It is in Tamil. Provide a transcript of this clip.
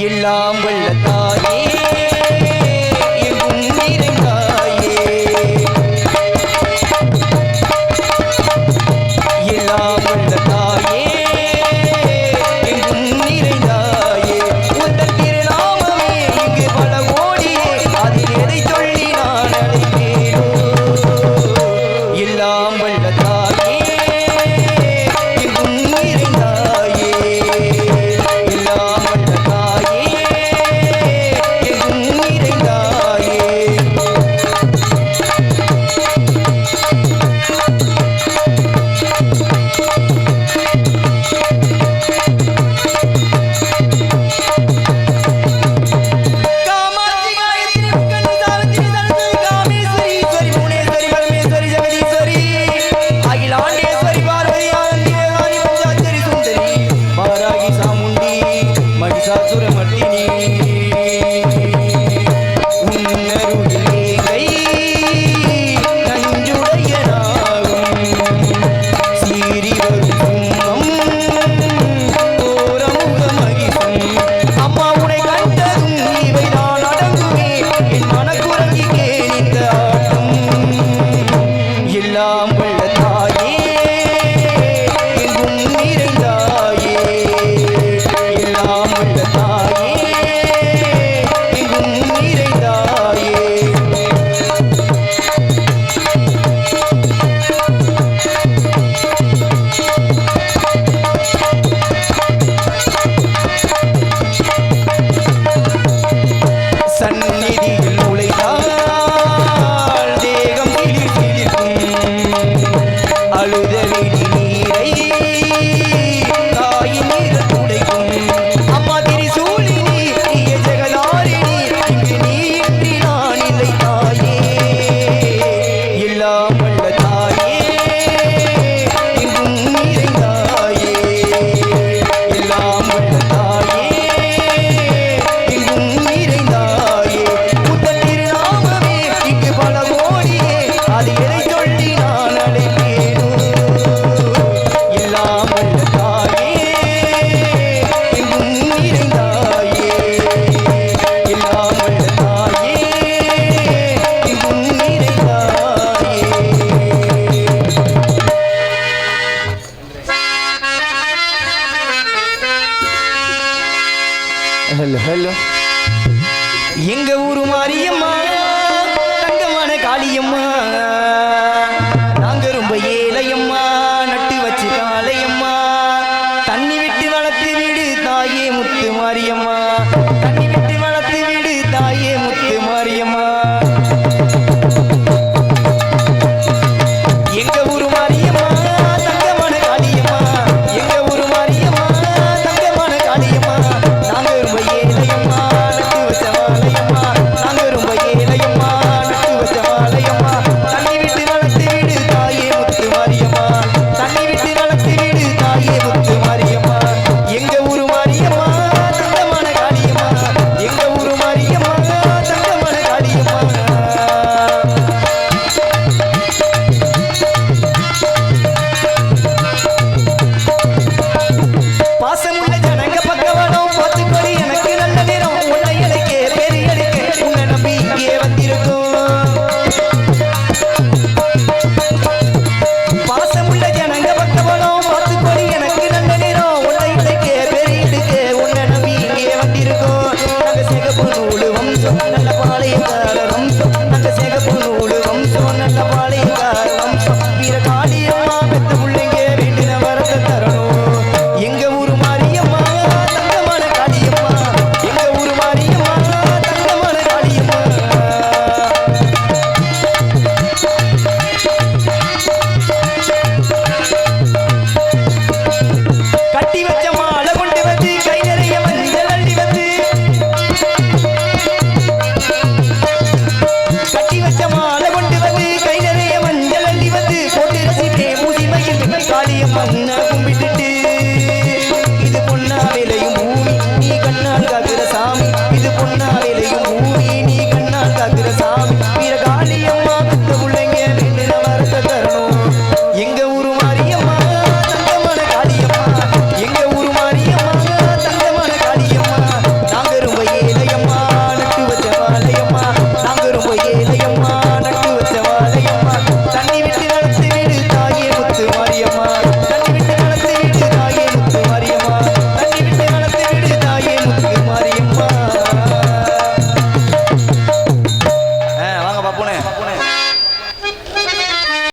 எல்லாம் வல்ல தாயே எங்கும் நிறைந்தாயே எல்லாம் வல்ல தாயே எங்கும் நிறைந்தாயே உந்தன் திருநாமமே இங்கு பல கோடியே அதில் எதை சொல்லி நான் அழைப்பேனோ எல்லாம் வல்ல தாயே எங்கும் நிறைந்தாயே எல்லாம் வல்ல தாயே எங்கும் நிறைந்தாயே காமாட்சி காயத்ரி முக்கண்ணி சாவித்திரி சரஸ்வதி காமேஸ்வரி ஈஸ்வரி புவனேஸ்வரி பரமேஸ்வரி ஜெகதீஸ்வரி அகிலாண்டேஸ்வரி பார்வதி ஆனந்தி வேதாதி பஞ்சாட்சரி சுந்தரி வாராகி சாமுண்டி மகிஷாசுரமர்த்தினி உன்னருளிலே கை நஞ்சுடைய நாகம் சீறி வரும் துன்பம் கோரமுக மகிஷம் அம்மா உனை கண்டதும் இவைதான் அடங்குமே என் மனக்குரங்கிக்கே இந்த ஆட்டம் எல்லாம் வல்ல தாயே எங்கும் நிறைந்தாயே எல்லாம் வல்ல தாயே எங்கும் நிறைந்தாயே சந்நிதியில் நுழைந்தால் தேகம் சிலிர் சிலிர்க்கும் அழுத விழி நீரை தாயின் நீர் துடைக்கும் அம்மா திரிசூலினி நீய ஜெகதாரிணி இங்கு நீ இன்றி நான் இல்லை தாயே எல்லாம் வல்ல தாயே எங்கும் நிறைந்தாயே எல்லாம் வல்ல தாயே எங்கும் நிறைந்தாயே உந்தன் திருநாமமே இங்கு பல கோடியே அது எதை சொல்லி நான் அழைப்பேனோ எல்லாம் வல்ல தாயே எங்கும் நிறைந்தாயே எல்லாம் வல்ல தாயே எங்கும் நிறைந்தாயே ஹலோ ஹலோ எங்க ஊரு மாரியம்மா தங்கமான காளியம்மா நாங்க ரொம்ப ஏழையம்மா நட்டு வச்சு காளையம்மா தண்ணி விட்டு வளர்த்து வீடு தாயே முத்து மாரியம்மா தண்ணி விட்டு